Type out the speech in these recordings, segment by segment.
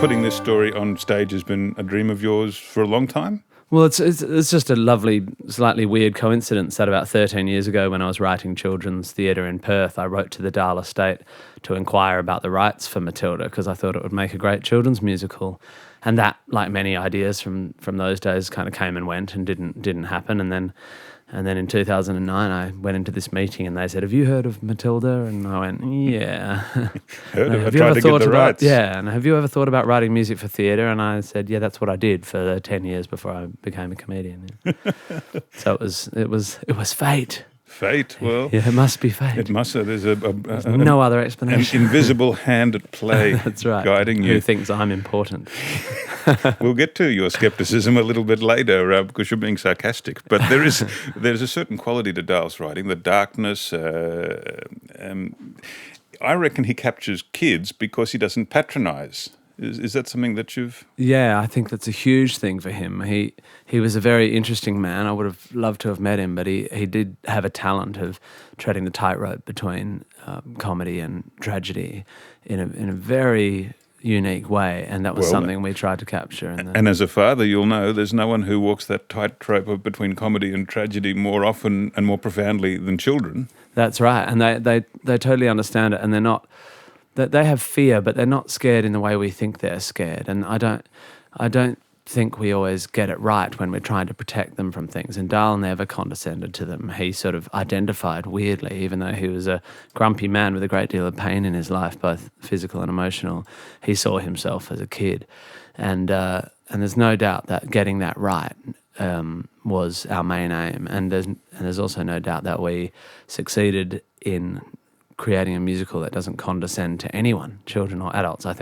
putting this story on stage has been a dream of yours for a long time? Well, it's just a lovely, slightly weird coincidence that about 13 years ago when I was writing children's theatre in Perth, I wrote to the Dahl estate to inquire about the rights for Matilda because I thought it would make a great children's musical. And that, like many ideas from those days, kind of came and went and didn't happen. And then in 2009, I went into this meeting and they said, "Have you heard of Matilda?" And I went, "Yeah." Heard of it, have you tried ever to get thought the about rights. Yeah, and have you ever thought about writing music for theatre? And I said, "Yeah, that's what I did for 10 years before I became a comedian." So it was fate. Fate, well... Yeah, it must be fate. It must. There's no other an explanation. invisible hand at play. That's right. Guiding you. Who thinks I'm important? We'll get to your skepticism a little bit later because you're being sarcastic. But there's a certain quality to Dahl's writing, the darkness. I reckon he captures kids because he doesn't patronise. Is that something that you've... Yeah, I think that's a huge thing for him. He was a very interesting man. I would have loved to have met him, but he did have a talent of treading the tightrope between comedy and tragedy in a very unique way, and that was something we tried to capture. And as a father, you'll know there's no one who walks that tightrope between comedy and tragedy more often and more profoundly than children. That's right, and they totally understand it, and they're not... They have fear, but they're not scared in the way we think they're scared. And I don't think we always get it right when we're trying to protect them from things. And Dahl never condescended to them. He sort of identified weirdly, even though he was a grumpy man with a great deal of pain in his life, both physical and emotional. He saw himself as a kid, and there's no doubt that getting that right was our main aim. And there's also no doubt that we succeeded in creating a musical that doesn't condescend to anyone, children or adults. I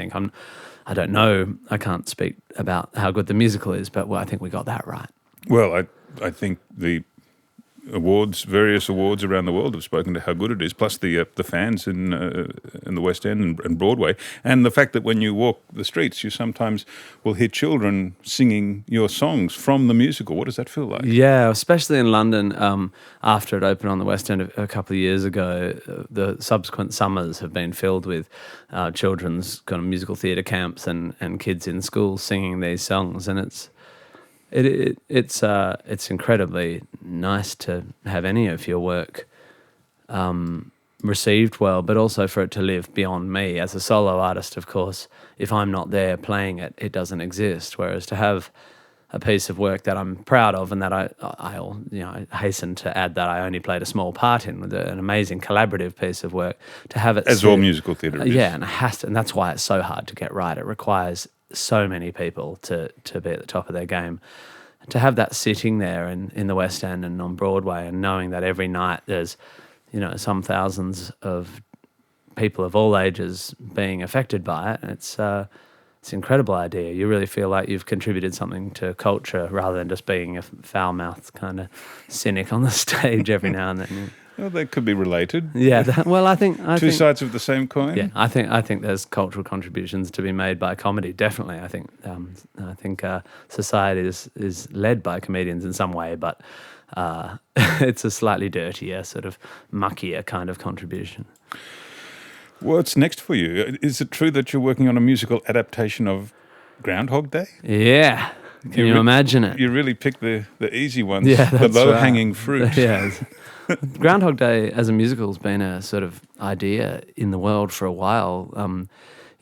don't know, I can't speak about how good the musical is, but I think we got that right. Well, I think the various awards around the world have spoken to how good it is, plus the fans in the West End and Broadway, and the fact that when you walk the streets, you sometimes will hear children singing your songs from the musical. What does that feel like? Yeah, especially in London, after it opened on the West End a couple of years ago, the subsequent summers have been filled with children's kind of musical theatre camps and kids in schools singing these songs, and it's incredibly nice to have any of your work received well, but also for it to live beyond me. As a solo artist, of course, if I'm not there playing it, it doesn't exist. Whereas to have a piece of work that I'm proud of and that I hasten to add that I only played a small part in, with an amazing collaborative piece of work, to have it... As all musical theatre is. Yeah, and that's why it's so hard to get right. It requires so many people to be at the top of their game. To have that sitting there in the West End and on Broadway, and knowing that every night there's, some thousands of people of all ages being affected by it, it's an incredible idea. You really feel like you've contributed something to culture rather than just being a foul-mouthed kind of cynic on the stage every now and then. Well, they could be related. Yeah, I think two sides of the same coin. Yeah, I think there's cultural contributions to be made by comedy. Definitely, I think society is led by comedians in some way, but it's a slightly dirtier, sort of muckier kind of contribution. What's next for you? Is it true that you're working on a musical adaptation of Groundhog Day? Yeah. Can you imagine it? You really picked the easy ones, yeah, the low-hanging fruit. Yeah. Groundhog Day as a musical has been a sort of idea in the world for a while.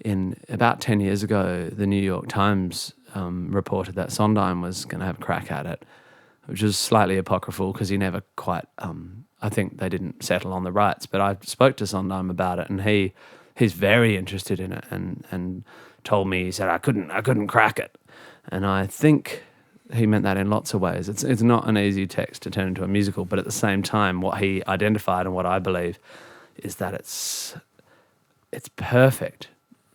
In about 10 years ago, the New York Times reported that Sondheim was going to have a crack at it, which is slightly apocryphal because he never quite... I think they didn't settle on the rights, but I spoke to Sondheim about it, and he's very interested in it, and told me, he said, I couldn't crack it. And I think he meant that in lots of ways. It's not an easy text to turn into a musical, but at the same time, what he identified and what I believe is that it's perfect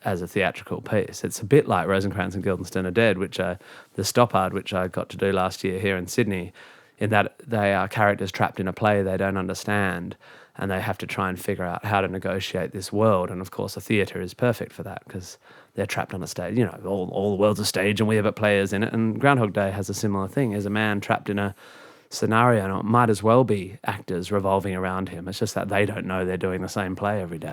as a theatrical piece. It's a bit like Rosencrantz and Guildenstern Are Dead, the Stoppard, which I got to do last year here in Sydney, in that they are characters trapped in a play they don't understand, and they have to try and figure out how to negotiate this world. And of course, a theatre is perfect for that because they're trapped on a stage. All the world's a stage and we have players in it. And Groundhog Day has a similar thing. As a man trapped in a scenario, and it might as well be actors revolving around him. It's just that they don't know they're doing the same play every day.